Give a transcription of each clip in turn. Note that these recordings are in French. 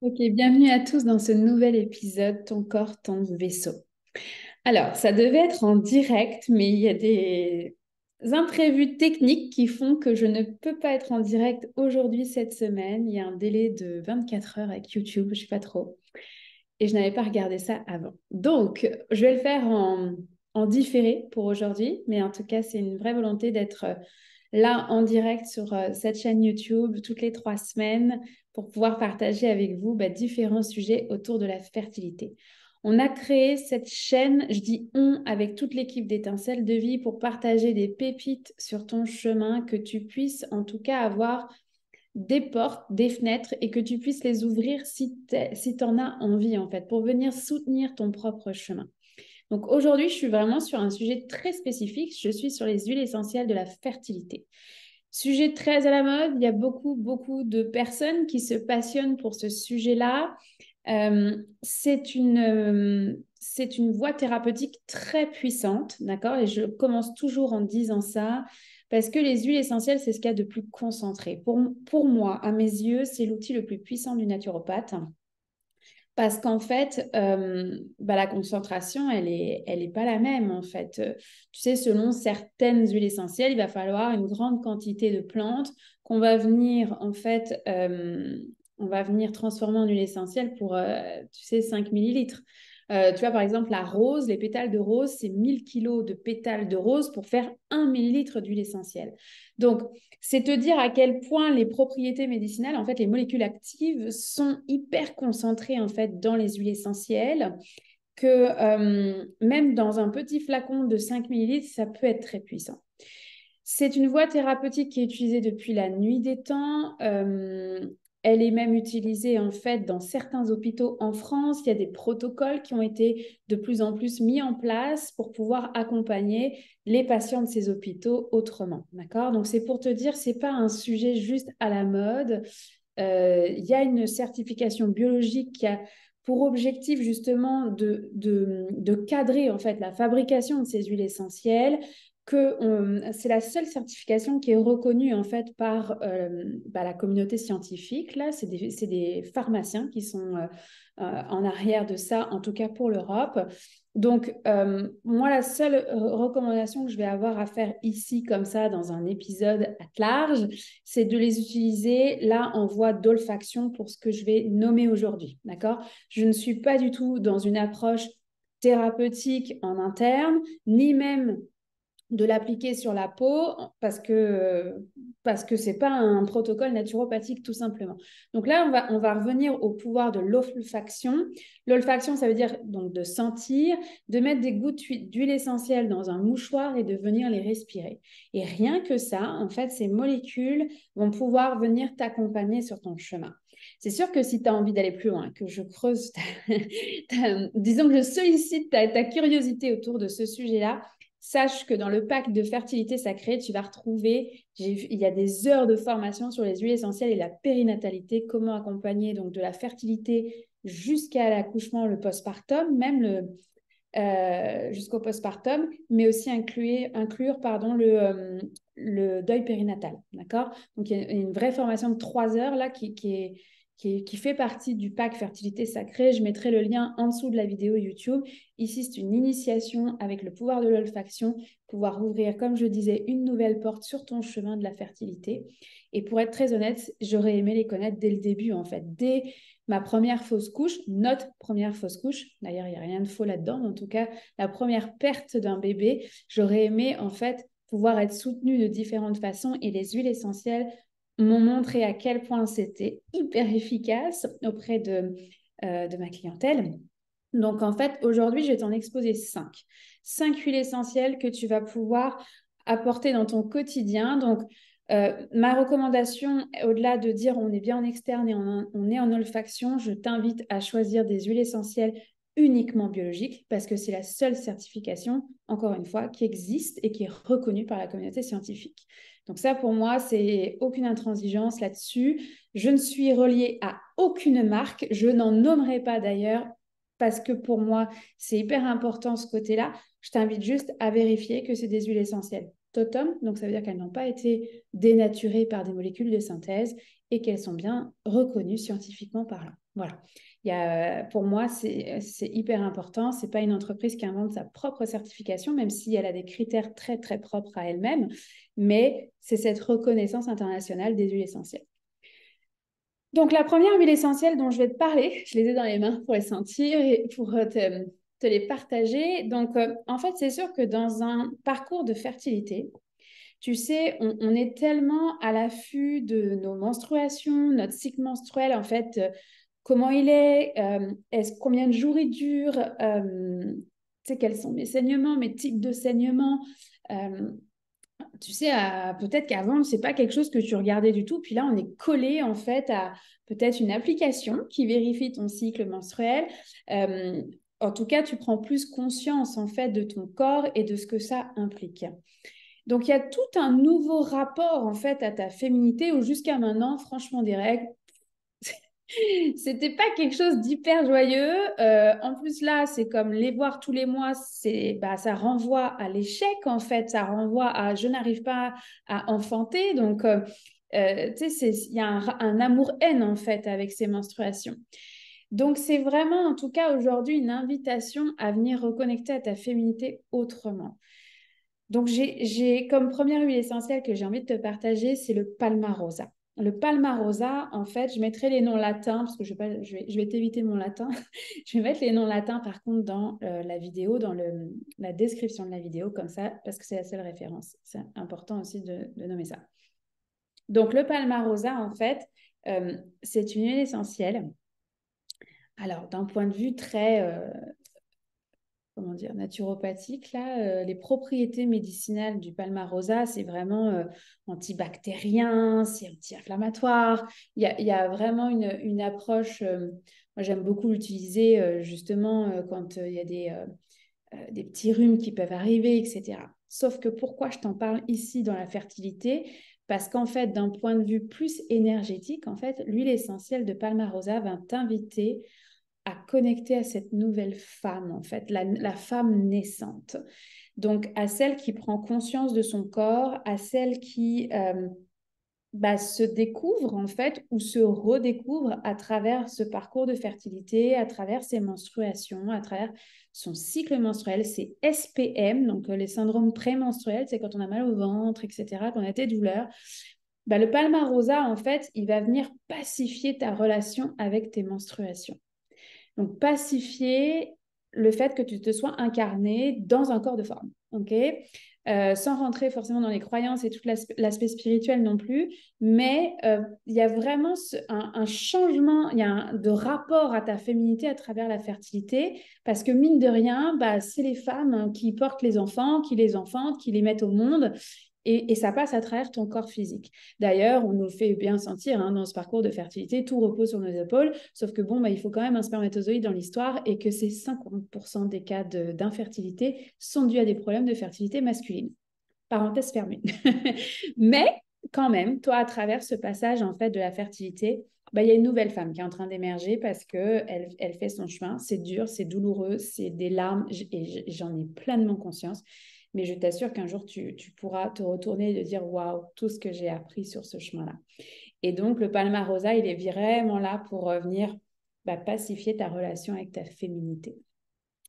Ok, bienvenue à tous dans ce nouvel épisode, Ton corps, ton vaisseau. Alors, ça devait être en direct, mais il y a des imprévus techniques qui font que je ne peux pas être en direct aujourd'hui, cette semaine. Il y a un délai de 24 heures avec YouTube, je ne sais pas trop. Et je n'avais pas regardé ça avant. Donc, je vais le faire en différé pour aujourd'hui, mais en tout cas, c'est une vraie volonté d'être là en direct sur cette chaîne YouTube toutes les 3 semaines pour pouvoir partager avec vous différents sujets autour de la fertilité. On a créé cette chaîne, je dis on, avec toute l'équipe d'Étincelles de Vie pour partager des pépites sur ton chemin, que tu puisses en tout cas avoir des portes, des fenêtres et que tu puisses les ouvrir si tu en as envie en fait, pour venir soutenir ton propre chemin. Donc aujourd'hui, je suis vraiment sur un sujet très spécifique. Je suis sur les huiles essentielles de la fertilité. Sujet très à la mode. Il y a beaucoup de personnes qui se passionnent pour ce sujet-là. C'est une voie thérapeutique très puissante, d'accord? Et je commence toujours en disant ça parce que les huiles essentielles, c'est ce qu'il y a de plus concentré. Pour moi, à mes yeux, c'est l'outil le plus puissant du naturopathe. Parce qu'en fait, la concentration, elle est pas la même, en fait. Tu sais, selon certaines huiles essentielles, il va falloir une grande quantité de plantes qu'on va venir, en fait, on va venir transformer en huile essentielle pour, tu sais, 5 millilitres. Tu vois, par exemple, la rose, les pétales de rose, c'est 1000 kilos de pétales de rose pour faire 1 millilitre d'huile essentielle. Donc, c'est te dire à quel point les propriétés médicinales, en fait, les molécules actives sont hyper concentrées en fait dans les huiles essentielles, que même dans un petit flacon de 5 millilitres, ça peut être très puissant. C'est une voie thérapeutique qui est utilisée depuis la nuit des temps. Elle est même utilisée en fait dans certains hôpitaux en France. Il y a des protocoles qui ont été de plus en plus mis en place pour pouvoir accompagner les patients de ces hôpitaux autrement. D'accord? Donc c'est pour te dire, c'est pas un sujet juste à la mode. Il y a une certification biologique qui a pour objectif justement de cadrer en fait la fabrication de ces huiles essentielles, que c'est la seule certification qui est reconnue en fait par la communauté scientifique. Là, c'est des pharmaciens qui sont en arrière de ça, en tout cas pour l'Europe. Donc, moi, la seule recommandation que je vais avoir à faire ici, comme ça, dans un épisode à large, c'est de les utiliser là en voie d'olfaction pour ce que je vais nommer aujourd'hui. D'accord? Je ne suis pas du tout dans une approche thérapeutique en interne, ni même de l'appliquer sur la peau parce que c'est pas un protocole naturopathique tout simplement. Donc là, on va revenir au pouvoir de l'olfaction. L'olfaction, ça veut dire donc de sentir, de mettre des gouttes d'huile essentielle dans un mouchoir et de venir les respirer. Et rien que ça, en fait, ces molécules vont pouvoir venir t'accompagner sur ton chemin. C'est sûr que si tu as envie d'aller plus loin, que je creuse, disons que je sollicite ta curiosité autour de ce sujet-là, sache que dans le pack de fertilité sacrée, tu vas retrouver, il y a des heures de formation sur les huiles essentielles et la périnatalité, comment accompagner donc de la fertilité jusqu'à l'accouchement, le postpartum, même jusqu'au postpartum, mais aussi inclure pardon, le deuil périnatal. D'accord? Donc, il y a une vraie formation de 3 heures là qui fait partie du pack Fertilité Sacrée. Je mettrai le lien en dessous de la vidéo YouTube. Ici, c'est une initiation avec le pouvoir de l'olfaction, pouvoir ouvrir, comme je disais, une nouvelle porte sur ton chemin de la fertilité. Et pour être très honnête, j'aurais aimé les connaître dès le début, en fait, dès ma première fausse couche, notre première fausse couche. D'ailleurs, il n'y a rien de faux là-dedans. En tout cas, la première perte d'un bébé, j'aurais aimé en fait pouvoir être soutenue de différentes façons et les huiles essentielles m'ont montré à quel point c'était hyper efficace auprès de ma clientèle. Donc, en fait, aujourd'hui, je vais t'en exposer 5. 5 huiles essentielles que tu vas pouvoir apporter dans ton quotidien. Donc, ma recommandation, au-delà de dire on est bien en externe et on est en olfaction, je t'invite à choisir des huiles essentielles uniquement biologiques parce que c'est la seule certification, encore une fois, qui existe et qui est reconnue par la communauté scientifique. Donc ça, pour moi, c'est aucune intransigeance là-dessus. Je ne suis reliée à aucune marque. Je n'en nommerai pas d'ailleurs parce que pour moi, c'est hyper important ce côté-là. Je t'invite juste à vérifier que c'est des huiles essentielles totum, donc ça veut dire qu'elles n'ont pas été dénaturées par des molécules de synthèse et qu'elles sont bien reconnues scientifiquement parlant. Voilà. Pour moi, c'est hyper important. Ce n'est pas une entreprise qui invente sa propre certification, même si elle a des critères très, très propres à elle-même, mais c'est cette reconnaissance internationale des huiles essentielles. Donc, la première huile essentielle dont je vais te parler, je les ai dans les mains pour les sentir et pour te les partager. Donc, en fait, c'est sûr que dans un parcours de fertilité, tu sais, on est tellement à l'affût de nos menstruations, notre cycle menstruel, en fait, comment il est, combien de jours il dure, tu sais, quels sont mes saignements, mes types de saignements. euh, Tu sais, peut-être qu'avant, c'est pas quelque chose que tu regardais du tout. Puis là, on est collé en fait à peut-être une application qui vérifie ton cycle menstruel. Euh, En tout cas, tu prends plus conscience en fait de ton corps et de ce que ça implique. Donc, il y a tout un nouveau rapport en fait à ta féminité où jusqu'à maintenant, franchement, des règles, c'était pas quelque chose d'hyper joyeux. En plus, là, c'est comme les voir tous les mois, ça renvoie à l'échec, en fait. Ça renvoie à je n'arrive pas à enfanter. Donc, tu sais, il y a un amour-haine, en fait, avec ces menstruations. Donc, c'est vraiment, en tout cas, aujourd'hui, une invitation à venir reconnecter à ta féminité autrement. Donc, j'ai comme première huile essentielle que j'ai envie de te partager, c'est le Palmarosa. Le Palmarosa, en fait, je mettrai les noms latins, parce que je vais t'éviter mon latin. Je vais mettre les noms latins, par contre, dans la vidéo, dans la description de la vidéo, comme ça, parce que c'est la seule référence. C'est important aussi de nommer ça. Donc, le Palmarosa, en fait, c'est une huile essentielle. Alors, d'un point de vue très comment dire, naturopathique, là, les propriétés médicinales du palmarosa, c'est vraiment antibactérien, c'est anti-inflammatoire. Il y a vraiment une approche, moi j'aime beaucoup l'utiliser justement quand il y a des petits rhumes qui peuvent arriver, etc. Sauf que pourquoi je t'en parle ici dans la fertilité? Parce qu'en fait, d'un point de vue plus énergétique, en fait, l'huile essentielle de palmarosa va t'inviter à connecter à cette nouvelle femme, en fait, la femme naissante. Donc, à celle qui prend conscience de son corps, à celle qui se découvre, en fait, ou se redécouvre à travers ce parcours de fertilité, à travers ses menstruations, à travers son cycle menstruel, ses SPM, donc les syndromes prémenstruels, c'est quand on a mal au ventre, etc., qu'on a des douleurs. Le palmarosa, en fait, il va venir pacifier ta relation avec tes menstruations. Donc, pacifier le fait que tu te sois incarné dans un corps de femme, ok. Sans rentrer forcément dans les croyances et tout l'aspect spirituel non plus, mais il y a vraiment un changement, de rapport à ta féminité à travers la fertilité, parce que mine de rien, c'est les femmes qui portent les enfants, qui les enfantent, qui les mettent au monde, et ça passe à travers ton corps physique. D'ailleurs, on nous fait bien sentir dans ce parcours de fertilité, tout repose sur nos épaules, sauf que il faut quand même un spermatozoïde dans l'histoire et que ces 50% des cas d'infertilité sont dus à des problèmes de fertilité masculine. Parenthèse fermée. Mais quand même, toi, à travers ce passage en fait de la fertilité, il y a une nouvelle femme qui est en train d'émerger parce qu'elle fait son chemin. C'est dur, c'est douloureux, c'est des larmes et j'en ai pleinement conscience. Mais je t'assure qu'un jour, tu pourras te retourner et te dire waouh, tout ce que j'ai appris sur ce chemin-là. Et donc, le Palmarosa, il est vraiment là pour venir pacifier ta relation avec ta féminité.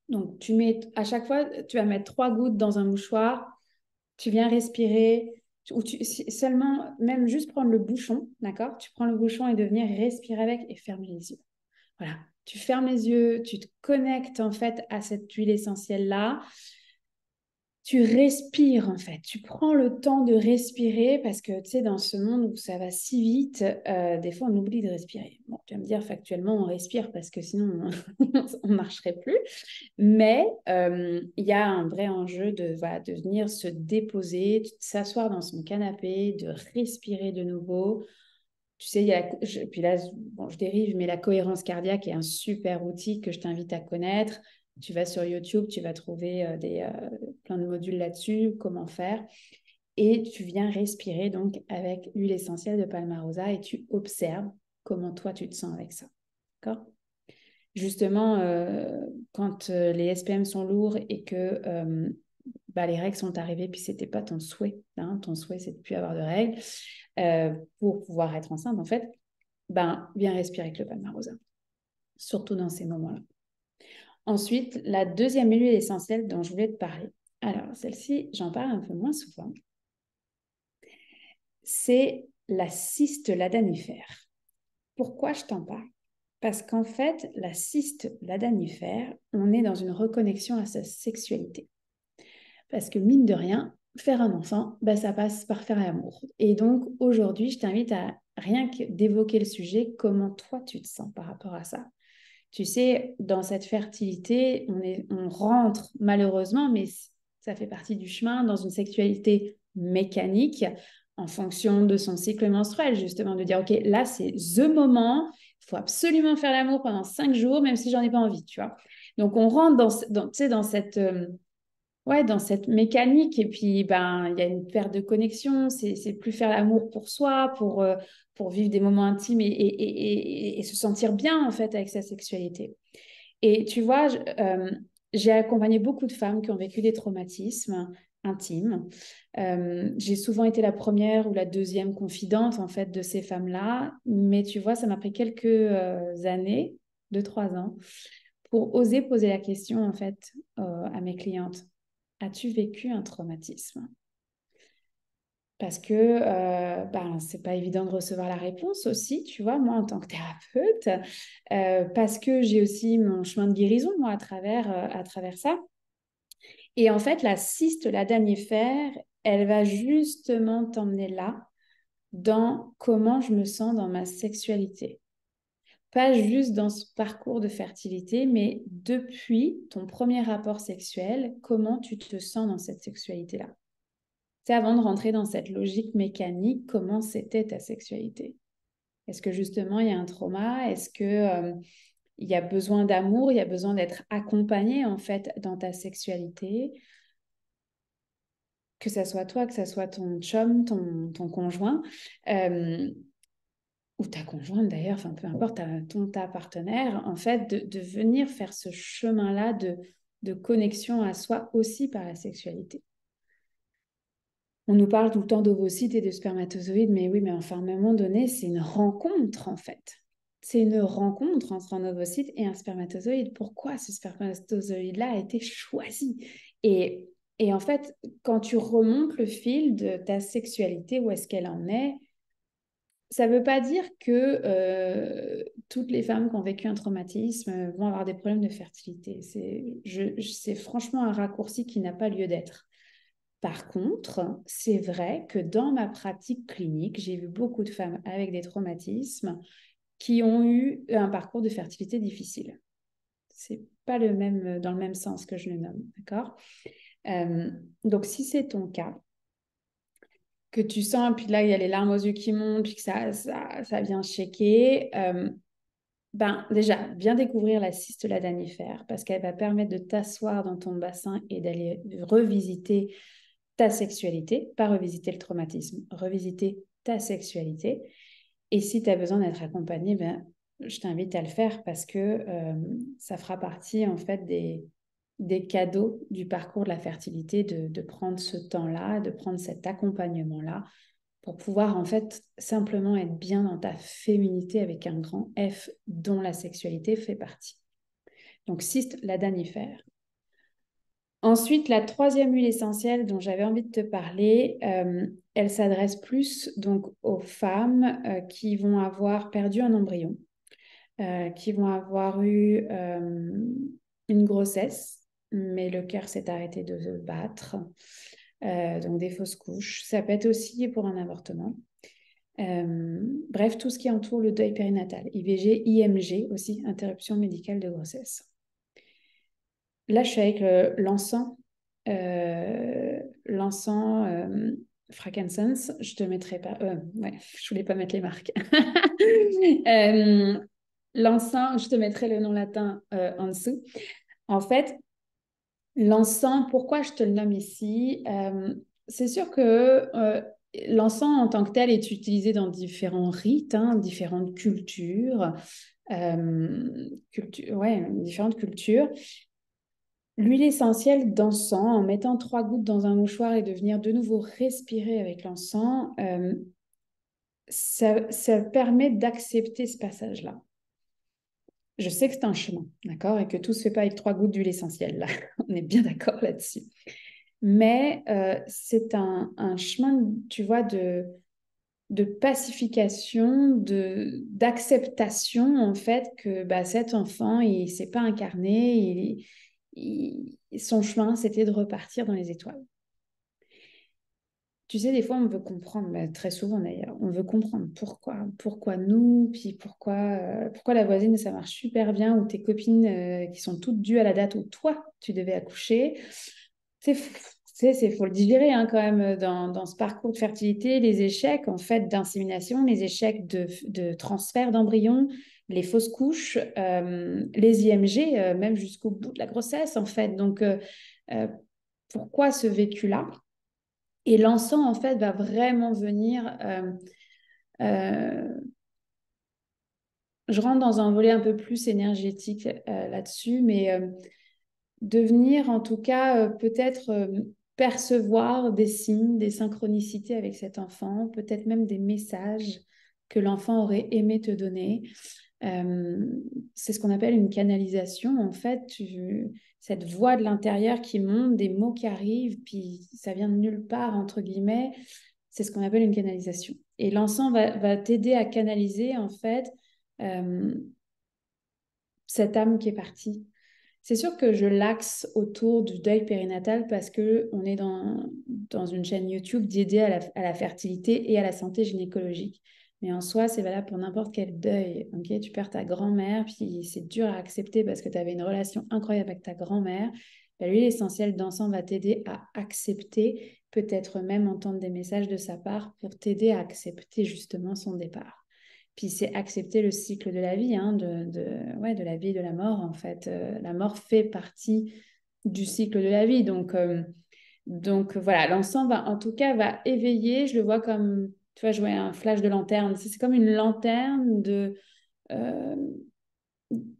Donc, à chaque fois, tu vas mettre 3 gouttes dans un mouchoir, tu viens respirer, seulement, même juste prendre le bouchon, d'accord? Tu prends le bouchon et de venir respirer avec et fermer les yeux. Voilà, tu fermes les yeux, tu te connectes en fait à cette huile essentielle-là. Tu respires en fait, tu prends le temps de respirer parce que tu sais, dans ce monde où ça va si vite, des fois on oublie de respirer. Bon, tu vas me dire factuellement on respire parce que sinon on ne marcherait plus, mais il y a un vrai enjeu de venir se déposer, de s'asseoir dans son canapé, de respirer de nouveau. Tu sais, puis là, bon, je dérive, mais la cohérence cardiaque est un super outil que je t'invite à connaître. Tu vas sur YouTube, tu vas trouver plein de modules là-dessus, comment faire. Et tu viens respirer donc avec l'huile essentielle de Palmarosa et tu observes comment toi tu te sens avec ça. D'accord? Justement, quand les SPM sont lourds et que bah, les règles sont arrivées, puis c'était pas ton souhait, hein, ton souhait c'est de plus avoir de règles, pour pouvoir être enceinte en fait, ben viens respirer avec le palmarosa, surtout dans ces moments-là. Ensuite, la deuxième huile essentielle dont je voulais te parler, alors celle-ci, j'en parle un peu moins souvent, c'est la cyste ladanifère. Pourquoi je t'en parle? Parce qu'en fait, la cyste ladanifère, on est dans une reconnexion à sa sexualité. Parce que mine de rien, faire un enfant, bah, ça passe par faire l'amour. Et donc aujourd'hui, je t'invite à rien que d'évoquer le sujet, comment toi tu te sens par rapport à ça. Tu sais, dans cette fertilité, on rentre malheureusement, mais ça fait partie du chemin, dans une sexualité mécanique en fonction de son cycle menstruel, justement, de dire, OK, là, c'est the moment, il faut absolument faire l'amour pendant 5 jours, même si j'en ai pas envie, tu vois. Donc, on rentre tu sais, dans cette... ouais, dans cette mécanique, et puis ben, il y a une perte de connexion, c'est plus faire l'amour pour soi, pour vivre des moments intimes et se sentir bien en fait avec sa sexualité. Et tu vois, j'ai accompagné beaucoup de femmes qui ont vécu des traumatismes intimes. J'ai souvent été la première ou la deuxième confidente en fait de ces femmes-là, mais tu vois, ça m'a pris quelques années, 2, 3 ans, pour oser poser la question en fait à mes clientes. As-tu vécu un traumatisme? Parce que ben, c'est pas évident de recevoir la réponse aussi, tu vois, moi en tant que thérapeute, parce que j'ai aussi mon chemin de guérison, moi, à travers ça. Et en fait, la cyste, la danifère, elle va justement t'emmener là, dans comment je me sens dans ma sexualité. Pas juste dans ce parcours de fertilité, mais depuis ton premier rapport sexuel, comment tu te sens dans cette sexualité-là. C'est avant de rentrer dans cette logique mécanique, comment c'était ta sexualité? Est-ce que justement il y a un trauma? Est-ce que il y a besoin d'amour? Il y a besoin d'être accompagné en fait dans ta sexualité? Que ça soit toi, que ça soit ton chum, ton conjoint, euh, ou ta conjointe d'ailleurs, enfin peu importe, ta partenaire, en fait, de venir faire ce chemin-là de connexion à soi aussi par la sexualité. On nous parle tout le temps d'ovocytes et de spermatozoïdes, mais oui, mais enfin, à un moment donné, c'est une rencontre, en fait. C'est une rencontre entre un ovocyte et un spermatozoïde. Pourquoi ce spermatozoïde-là a été choisi? Et, et en fait, quand tu remontes le fil de ta sexualité, où est-ce qu'elle en est, ça ne veut pas dire que toutes les femmes qui ont vécu un traumatisme vont avoir des problèmes de fertilité. C'est franchement un raccourci qui n'a pas lieu d'être. Par contre, c'est vrai que dans ma pratique clinique, j'ai vu beaucoup de femmes avec des traumatismes qui ont eu un parcours de fertilité difficile. C'est pas dans le même sens que je le nomme, d'accord? Donc, si c'est ton cas, que tu sens, puis là, il y a les larmes aux yeux qui montent, puis que ça vient shaker, ben, déjà, bien découvrir la cyste ladanifère parce qu'elle va permettre de t'asseoir dans ton bassin et d'aller revisiter ta sexualité, pas revisiter le traumatisme, revisiter ta sexualité. Et si tu as besoin d'être accompagné, ben, je t'invite à le faire parce que ça fera partie en fait des cadeaux du parcours de la fertilité, de prendre ce temps-là, de prendre cet accompagnement-là pour pouvoir en fait simplement être bien dans ta féminité avec un grand F dont la sexualité fait partie. Donc cyste ladanifère. Ensuite, la troisième huile essentielle dont j'avais envie de te parler, elle s'adresse plus donc aux femmes qui vont avoir perdu un embryon, qui vont avoir eu une grossesse, mais le cœur s'est arrêté de se battre, donc des fausses couches. Ça peut être aussi pour un avortement. Bref, tout ce qui entoure le deuil périnatal, IVG, IMG aussi, interruption médicale de grossesse. Là, je suis avec l'encens frankincense. Je te mettrai pas. Ouais, je voulais pas mettre les marques. L'encens, je te mettrai le nom latin en dessous. En fait, l'encens, pourquoi je te le nomme ici? C'est sûr que l'encens en tant que tel est utilisé dans différents rites, hein, différentes cultures. Ouais, différentes cultures. L'huile essentielle d'encens, en mettant 3 gouttes dans un mouchoir et de venir de nouveau respirer avec l'encens, ça permet d'accepter ce passage-là. Je sais que c'est un chemin, d'accord, et que tout se fait pas avec 3 gouttes d'huile essentielle, là. On est bien d'accord là-dessus. Mais c'est un chemin, tu vois, de pacification, d'acceptation, en fait, que bah, cet enfant, il ne s'est pas incarné, son chemin, c'était de repartir dans les étoiles. Tu sais, des fois, on veut comprendre, bah, très souvent d'ailleurs, on veut comprendre pourquoi nous, puis pourquoi la voisine, ça marche super bien, ou tes copines qui sont toutes dues à la date où toi, tu devais accoucher. Faut le digérer hein, quand même dans ce parcours de fertilité, les échecs en fait d'insémination, les échecs de transfert d'embryons, les fausses couches, les IMG, même jusqu'au bout de la grossesse en fait. Donc, euh, pourquoi ce vécu-là? Et l'encens, en fait, va vraiment venir. Euh, je rentre dans un volet un peu plus énergétique là-dessus, mais de venir, en tout cas, peut-être percevoir des signes, des synchronicités avec cet enfant, peut-être même des messages que l'enfant aurait aimé te donner. Euh, c'est ce qu'on appelle une canalisation. En fait, cette voix de l'intérieur qui monte, des mots qui arrivent, puis ça vient de nulle part, entre guillemets. C'est ce qu'on appelle une canalisation. Et l'encens va t'aider à canaliser, en fait, euh, cette âme qui est partie. C'est sûr que je l'axe autour du deuil périnatal parce que on est dans une chaîne YouTube dédiée à la fertilité et à la santé gynécologique. Mais en soi, c'est valable pour n'importe quel deuil. Ok, tu perds ta grand-mère, puis c'est dur à accepter parce que tu avais une relation incroyable avec ta grand-mère. Ben, l'huile essentielle d'encens va t'aider à accepter, peut-être même entendre des messages de sa part pour t'aider à accepter justement son départ. Puis c'est accepter le cycle de la vie, hein, ouais, de la vie et de la mort, en fait. La mort fait partie du cycle de la vie. Donc voilà, l'encens va, en tout cas, va éveiller, je le vois comme, tu vois, je vois un flash de lanterne. C'est comme une lanterne euh,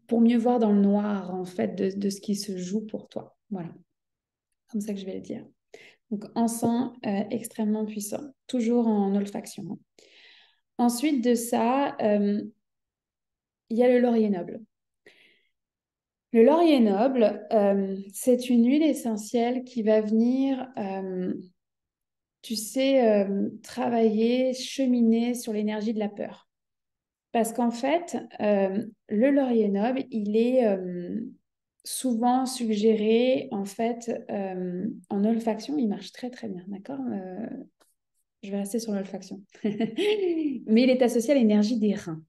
pour mieux voir dans le noir, en fait, de ce qui se joue pour toi. Voilà, comme ça que je vais le dire. Donc, encens extrêmement puissant, toujours en olfaction, hein. Ensuite de ça, il y a le laurier noble. Le laurier noble, c'est une huile essentielle qui va venir, tu sais, travailler, cheminer sur l'énergie de la peur. Parce qu'en fait, le laurier noble, il est souvent suggéré, en fait, en olfaction. Il marche très, très bien, d'accord? Je vais rester sur l'olfaction. Mais il est associé à l'énergie des reins.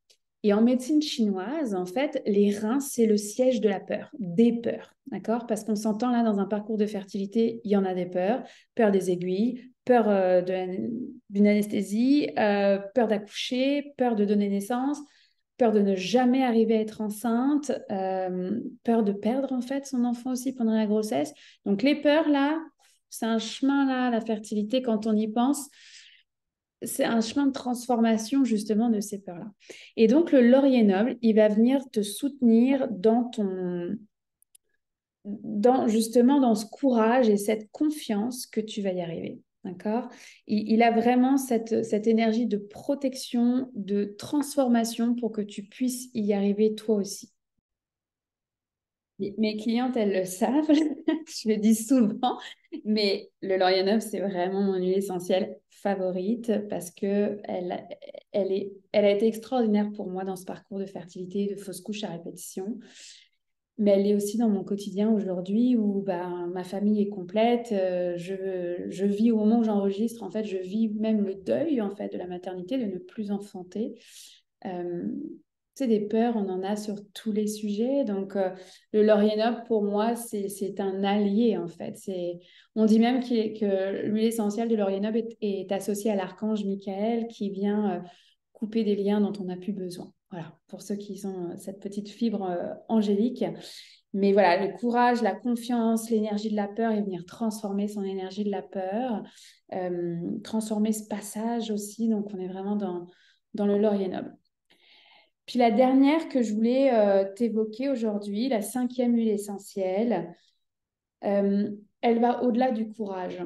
Et en médecine chinoise, en fait, les reins, c'est le siège de la peur, des peurs, d'accord? Parce qu'on s'entend là dans un parcours de fertilité, il y en a des peurs, peur des aiguilles, peur d'une anesthésie, peur d'accoucher, peur de donner naissance, peur de ne jamais arriver à être enceinte, peur de perdre en fait son enfant aussi pendant la grossesse. Donc les peurs là, c'est un chemin là, la fertilité quand on y pense c'est un chemin de transformation justement de ces peurs-là. Et donc le laurier noble, il va venir te soutenir justement dans ce courage et cette confiance que tu vas y arriver. D'accord? Il a vraiment cette énergie de protection, de transformation pour que tu puisses y arriver toi aussi. Mes clientes, elles le savent, je le dis souvent, mais le laurier neuf, c'est vraiment mon huile essentielle favorite parce que elle a été extraordinaire pour moi dans ce parcours de fertilité, de fausse couche à répétition. Mais elle est aussi dans mon quotidien aujourd'hui où ben, ma famille est complète. Je vis au moment où j'enregistre, en fait, je vis même le deuil en fait, de la maternité, de ne plus enfanter. Euh, tu sais, des peurs, on en a sur tous les sujets. Donc, le laurier noble, pour moi, c'est un allié, en fait. On dit même que l'huile essentielle de laurier noble est associée à l'archange Michael qui vient couper des liens dont on n'a plus besoin. Voilà, pour ceux qui ont cette petite fibre angélique. Mais voilà, le courage, la confiance, l'énergie de la peur et venir transformer son énergie de la peur, transformer ce passage aussi. Donc, on est vraiment dans le laurier noble. Puis la dernière que je voulais t'évoquer aujourd'hui, la cinquième huile essentielle, Elle va au-delà du courage.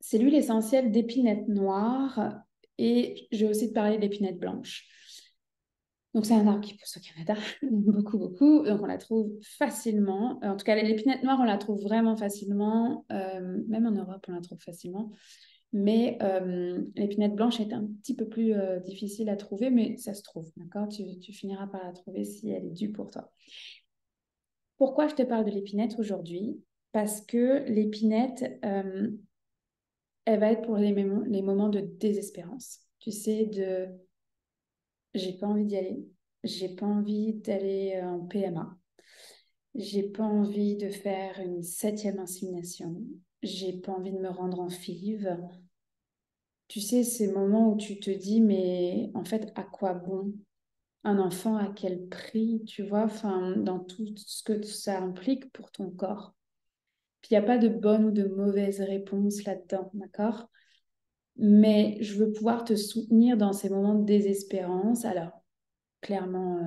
C'est l'huile essentielle d'épinette noire et je vais aussi te parler d'épinette blanche. Donc, c'est un arbre qui pousse au Canada, beaucoup, beaucoup. Donc, on la trouve facilement. En tout cas, l'épinette noire, on la trouve vraiment facilement. Même en Europe, on la trouve facilement. Mais l'épinette blanche est un petit peu plus difficile à trouver, mais ça se trouve, d'accord? Tu finiras par la trouver si elle est due pour toi. Pourquoi je te parle de l'épinette aujourd'hui? Parce que l'épinette, elle va être pour les moments de désespérance. Tu sais, de j'ai pas envie d'y aller, j'ai pas envie d'aller en PMA, j'ai pas envie de faire une 7e insémination, j'ai pas envie de me rendre en FIV. Tu sais, ces moments où tu te dis, mais en fait, à quoi bon? Un enfant, à quel prix, tu vois, enfin, dans tout ce que ça implique pour ton corps. Puis il n'y a pas de bonne ou de mauvaise réponse là-dedans, d'accord? Mais je veux pouvoir te soutenir dans ces moments de désespérance. Alors, clairement,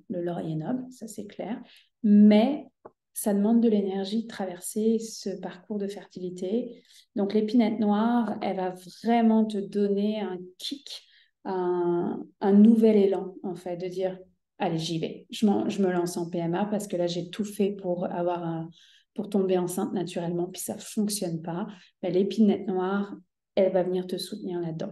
le laurier noble, ça c'est clair. Mais ça demande de l'énergie de traverser ce parcours de fertilité. Donc, l'épinette noire, elle va vraiment te donner un kick, un nouvel élan, en fait, de dire, allez, j'y vais. Je me lance en PMA parce que là, j'ai tout fait pour tomber enceinte naturellement, puis ça ne fonctionne pas. Ben, l'épinette noire, elle va venir te soutenir là-dedans.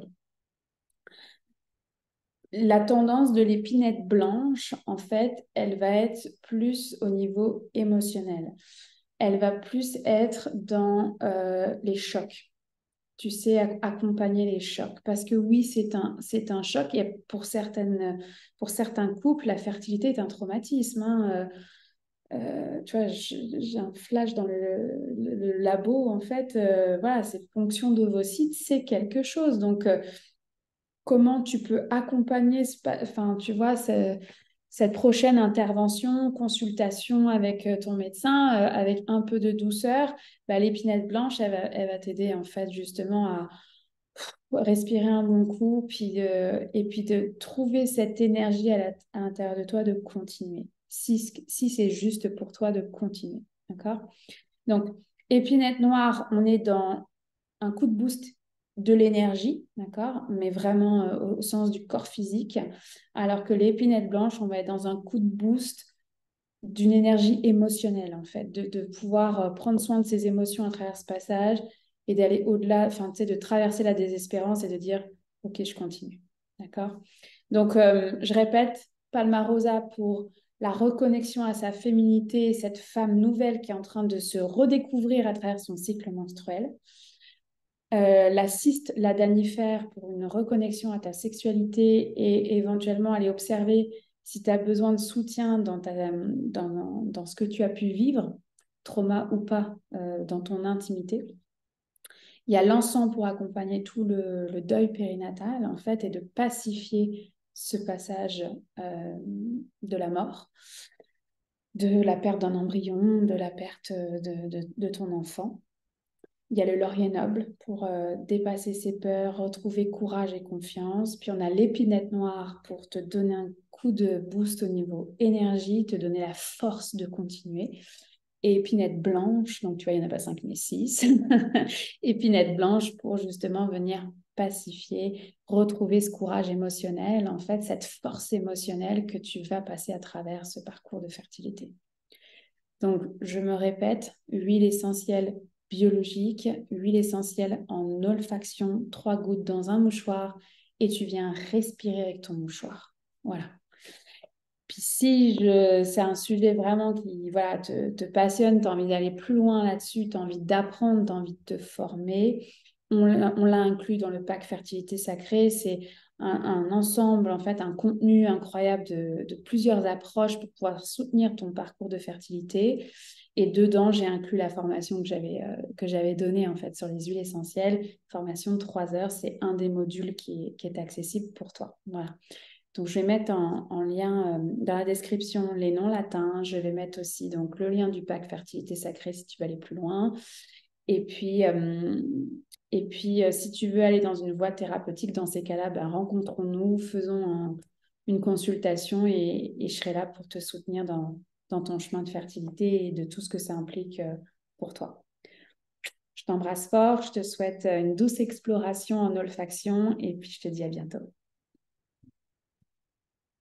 La tendance de l'épinette blanche, en fait, elle va être plus au niveau émotionnel. Elle va plus être dans les chocs. Tu sais, accompagner les chocs. Parce que oui, c'est un choc. Et pour certains couples, la fertilité est un traumatisme, hein. Tu vois, j'ai un flash dans le labo, en fait. Voilà, cette ponction d'ovocytes, c'est quelque chose. Donc, comment tu peux accompagner, enfin, tu vois, cette prochaine intervention, consultation avec ton médecin, avec un peu de douceur, bah, l'épinette blanche, elle va t'aider en fait justement à respirer un bon coup, et puis de trouver cette énergie à l'intérieur de toi de continuer, si c'est juste pour toi de continuer, d'accord? Donc, épinette noire, on est dans un coup de boost de l'énergie, d'accord? Mais vraiment au sens du corps physique. Alors que l'épinette blanche, on va être dans un coup de boost d'une énergie émotionnelle, en fait, de pouvoir prendre soin de ses émotions à travers ce passage et d'aller au-delà, enfin, tu sais, de traverser la désespérance et de dire, OK, je continue, d'accord? Donc, je répète, Palmarosa pour la reconnexion à sa féminité, cette femme nouvelle qui est en train de se redécouvrir à travers son cycle menstruel. La cyste, la danifère pour une reconnexion à ta sexualité et éventuellement aller observer si tu as besoin de soutien dans ce que tu as pu vivre, trauma ou pas, dans ton intimité. Il y a l'encens pour accompagner tout le deuil périnatal, en fait, et de pacifier ce passage de la mort, de la perte d'un embryon, de la perte de ton enfant. Il y a le laurier noble pour dépasser ses peurs, retrouver courage et confiance. Puis on a l'épinette noire pour te donner un coup de boost au niveau énergie, te donner la force de continuer. Et épinette blanche, donc tu vois, il n'y en a pas 5 mais 6. Épinette blanche pour justement venir pacifier, retrouver ce courage émotionnel, en fait, cette force émotionnelle que tu vas passer à travers ce parcours de fertilité. Donc, je me répète, huile essentielle biologique, huile essentielle en olfaction, 3 gouttes dans un mouchoir et tu viens respirer avec ton mouchoir. Voilà. Puis si c'est un sujet vraiment qui voilà, te passionne, tu as envie d'aller plus loin là-dessus, tu as envie d'apprendre, tu as envie de te former, on l'a inclus dans le pack Fertilité Sacrée. C'est un ensemble, en fait, un contenu incroyable de plusieurs approches pour pouvoir soutenir ton parcours de fertilité. Et dedans, j'ai inclus la formation que j'avais donnée en fait, sur les huiles essentielles, formation de 3 heures. C'est un des modules qui est accessible pour toi. Voilà. Donc, je vais mettre en lien dans la description les noms latins. Je vais mettre aussi donc, le lien du pack Fertilité Sacrée si tu veux aller plus loin. Et puis, si tu veux aller dans une voie thérapeutique, dans ces cas-là, ben, rencontrons-nous, faisons une consultation et je serai là pour te soutenir dans ton chemin de fertilité et de tout ce que ça implique pour toi. Je t'embrasse fort, je te souhaite une douce exploration en olfaction et puis je te dis à bientôt.